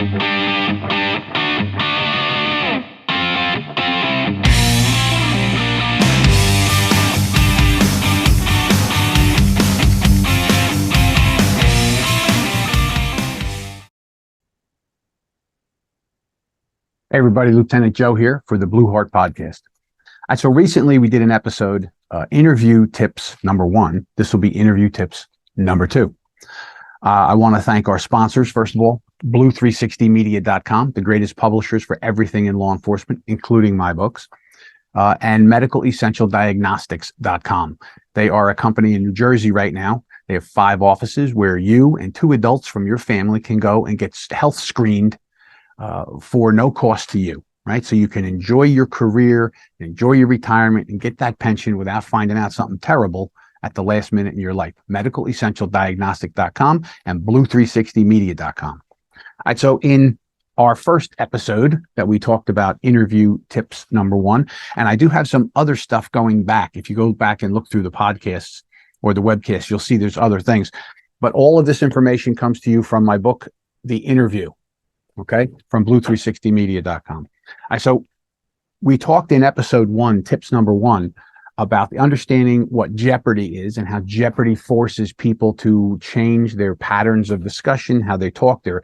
Hey everybody, Lieutenant Joe here for the Blue Heart Podcast. So recently we did an episode, interview tips number 1. This will be interview tips number 2. I want to thank our sponsors, first of all, blue360media.com, the greatest publishers for everything in law enforcement, including my books, and medicalessentialdiagnostics.com. They are a company in New Jersey right now. They have 5 offices where you and 2 adults from your family can go and get health screened for no cost to you, right? So you can enjoy your career, enjoy your retirement, and get that pension without finding out something terrible at the last minute in your life. medicalessentialdiagnostic.com and blue360media.com. All right, so in our first episode that we talked about interview tips number 1, and I do have some other stuff going back. If you go back and look through the podcasts or the webcasts, you'll see there's other things. But all of this information comes to you from my book, The Interview. Okay, from blue360media.com. So we talked in episode 1, tips number 1, about the understanding what jeopardy is and how jeopardy forces people to change their patterns of discussion, how they talk, their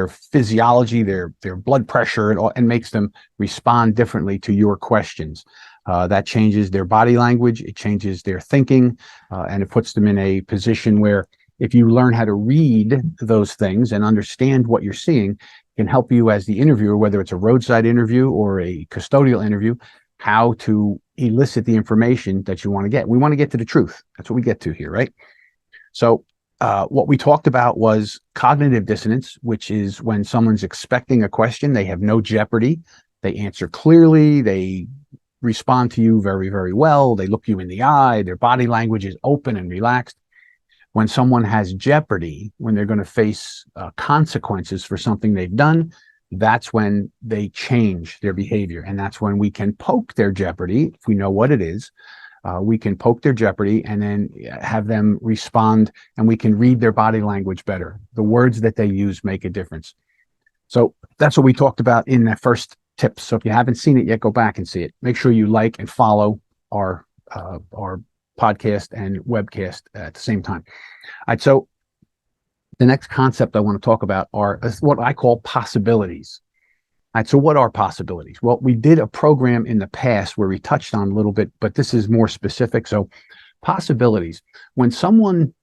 physiology, their blood pressure, and makes them respond differently to your questions. That changes their body language, it changes their thinking, and it puts them in a position where if you learn how to read those things and understand what you're seeing, can help you as the interviewer, whether it's a roadside interview or a custodial interview, how to elicit the information that you want to get. We want to get to the truth. That's what we get to here, right? So what we talked about was cognitive dissonance, which is when someone's expecting a question, they have no jeopardy, they answer clearly, they respond to you very, very well, they look you in the eye, their body language is open and relaxed. When someone has jeopardy, when they're going to face consequences for something they've done, that's when they change their behavior. And that's when we can poke their jeopardy. If we know what it is, we can poke their jeopardy and then have them respond, and we can read their body language better. The words that they use make a difference. So that's what we talked about in that first tip. So if you haven't seen it yet, go back and see it. Make sure you like and follow our podcast and webcast at the same time. All right, so the next concept I want to talk about are what I call possibilities. All right, so what are possibilities? Well, we did a program in the past where we touched on a little bit, but this is more specific. So possibilities, when someone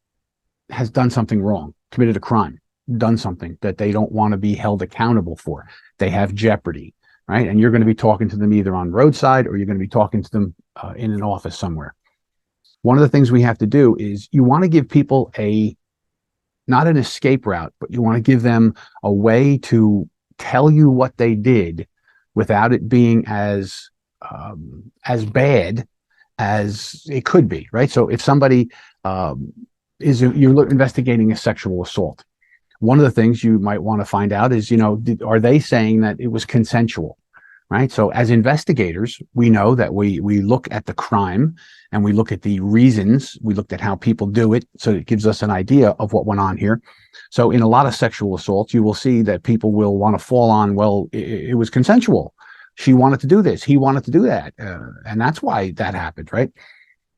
has done something wrong, committed a crime, done something that they don't want to be held accountable for, they have jeopardy, right? And you're going to be talking to them either on roadside or you're going to be talking to them in an office somewhere. One of the things we have to do is you want to give people not an escape route, but you want to give them a way to tell you what they did without it being as bad as it could be, right? So if somebody you're investigating a sexual assault, one of the things you might want to find out is, are they saying that it was consensual? Right. So as investigators, we know that we look at the crime and we look at the reasons. We looked at how people do it. So it gives us an idea of what went on here. So in a lot of sexual assaults, you will see that people will want to fall on, well, it was consensual. She wanted to do this. He wanted to do that. And that's why that happened. Right.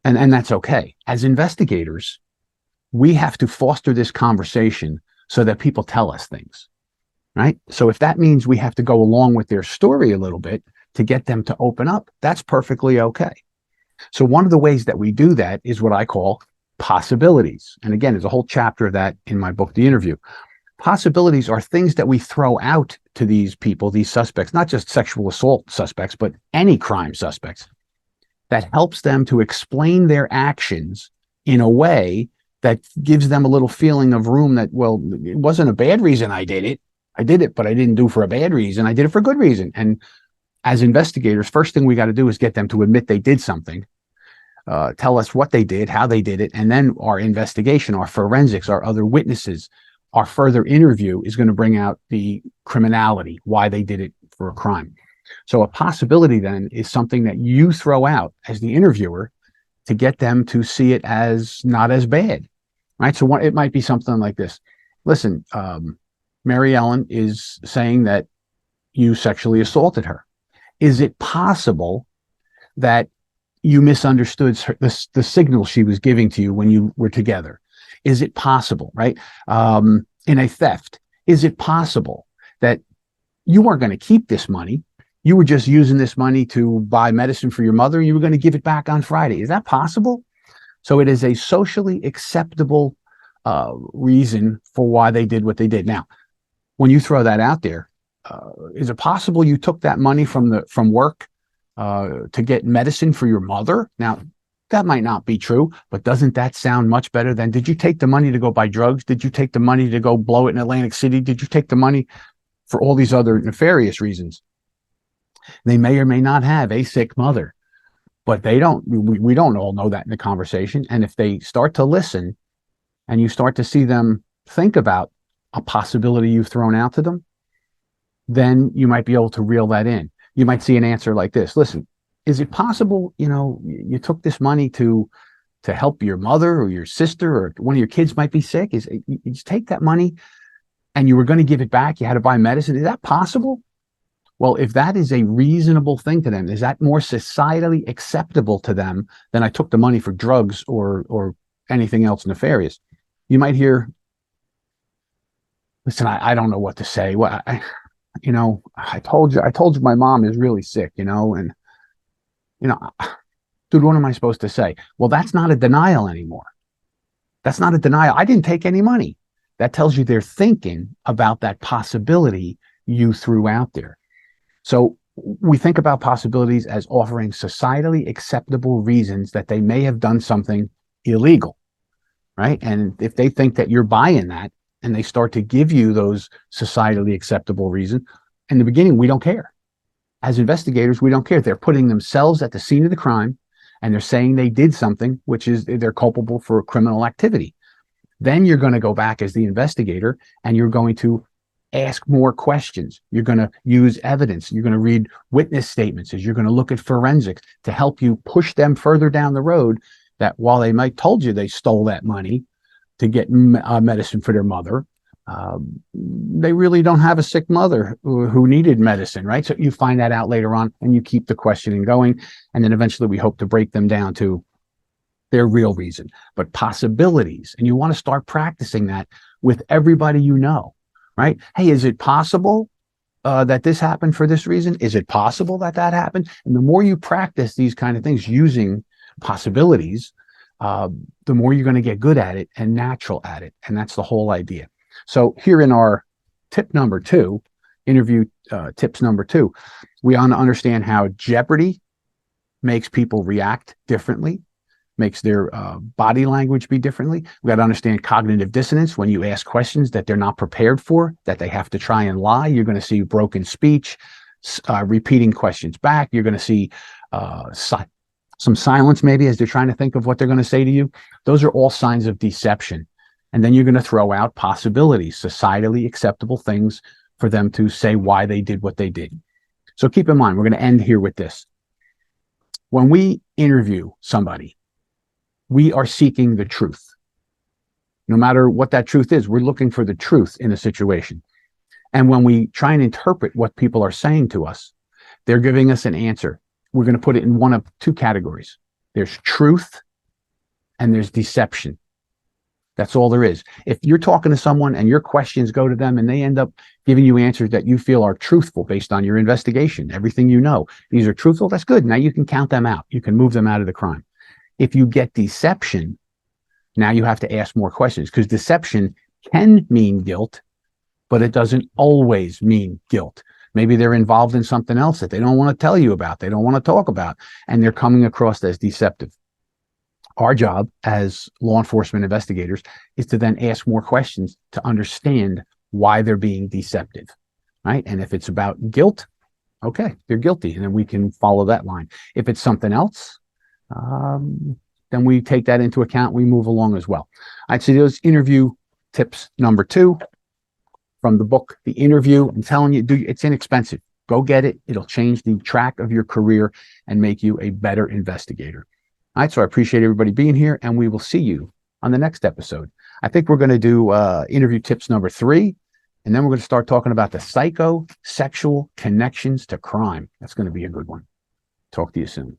And that's okay. As investigators, we have to foster this conversation so that people tell us things. Right. So if that means we have to go along with their story a little bit to get them to open up, that's perfectly okay. So one of the ways that we do that is what I call possibilities. And again, there's a whole chapter of that in my book, The Interview. Possibilities are things that we throw out to these people, these suspects, not just sexual assault suspects, but any crime suspects, that helps them to explain their actions in a way that gives them a little feeling of room that, well, it wasn't a bad reason I did it. I did it, but I didn't do it for a bad reason. I did it for a good reason. And as investigators, first thing we got to do is get them to admit they did something, tell us what they did, how they did it, and then our investigation, our forensics, our other witnesses, our further interview is going to bring out the criminality, why they did it for a crime. So a possibility then is something that you throw out as the interviewer to get them to see it as not as bad, right? So it might be something like this. Listen, Mary Ellen is saying that you sexually assaulted her. Is it possible that you misunderstood the signal she was giving to you when you were together? Is it possible, right? In a theft, is it possible that you weren't going to keep this money? You were just using this money to buy medicine for your mother. You were going to give it back on Friday. Is that possible? So it is a socially acceptable reason for why they did what they did. Now, when you throw that out there, is it possible you took that money from work to get medicine for your mother? Now, that might not be true, but doesn't that sound much better than, did you take the money to go buy drugs? Did you take the money to go blow it in Atlantic City? Did you take the money for all these other nefarious reasons? They may or may not have a sick mother, but we don't all know that in the conversation. And if they start to listen and you start to see them think about a possibility you've thrown out to them, then you might be able to reel that in. You might see an answer like this. Listen, is it possible, you took this money to help your mother or your sister or one of your kids might be sick? You just take that money and you were going to give it back. You had to buy medicine. Is that possible? Well, if that is a reasonable thing to them, is that more societally acceptable to them than I took the money for drugs or anything else nefarious? You might hear, listen, I don't know what to say. Well, I told you my mom is really sick, and dude, what am I supposed to say? Well, that's not a denial anymore. That's not a denial. I didn't take any money. That tells you they're thinking about that possibility you threw out there. So we think about possibilities as offering societally acceptable reasons that they may have done something illegal, right? And if they think that you're buying that and they start to give you those societally acceptable reasons, in the beginning, we don't care. As investigators, we don't care. They're putting themselves at the scene of the crime and they're saying they did something, which is they're culpable for criminal activity. Then you're going to go back as the investigator and you're going to ask more questions. You're going to use evidence. You're going to read witness statements. You're going to look at forensics to help you push them further down the road, that while they might told you they stole that money to get medicine for their mother, they really don't have a sick mother who needed medicine, right? So you find that out later on and you keep the questioning going. And then eventually we hope to break them down to their real reason, but possibilities. And you want to start practicing that with everybody you know, right? Hey, is it possible that this happened for this reason? Is it possible that happened? And the more you practice these kind of things using possibilities, the more you're going to get good at it and natural at it. And that's the whole idea. So here in our tip number 2, interview tips number 2, we want to understand how jeopardy makes people react differently, makes their body language be differently. We got to understand cognitive dissonance. When you ask questions that they're not prepared for, that they have to try and lie, you're going to see broken speech, repeating questions back. You're going to see some silence maybe as they're trying to think of what they're going to say to you. Those are all signs of deception. And then you're going to throw out possibilities, societally acceptable things for them to say why they did what they did. So keep in mind, we're going to end here with this. When we interview somebody, we are seeking the truth. No matter what that truth is, we're looking for the truth in a situation. And when we try and interpret what people are saying to us, they're giving us an answer. We're going to put it in one of 2 categories. There's truth and there's deception. That's all there is. If you're talking to someone and your questions go to them and they end up giving you answers that you feel are truthful based on your investigation, everything you know, these are truthful, that's good. Now you can count them out. You can move them out of the crime. If you get deception, now you have to ask more questions, because deception can mean guilt, but it doesn't always mean guilt. Maybe they're involved in something else that they don't want to tell you about, they don't want to talk about, and they're coming across as deceptive. Our job as law enforcement investigators is to then ask more questions to understand why they're being deceptive, right? And if it's about guilt, okay, they're guilty, and then we can follow that line. If it's something else, then we take that into account. We move along as well. I'd say those interview tips number 2 from the book, The Interview. I'm telling you, it's inexpensive. Go get it. It'll change the track of your career and make you a better investigator. All right, so I appreciate everybody being here, and we will see you on the next episode. I think we're going to do interview tips number 3 And then we're going to start talking about the psychosexual connections to crime. That's going to be a good one. Talk to you soon.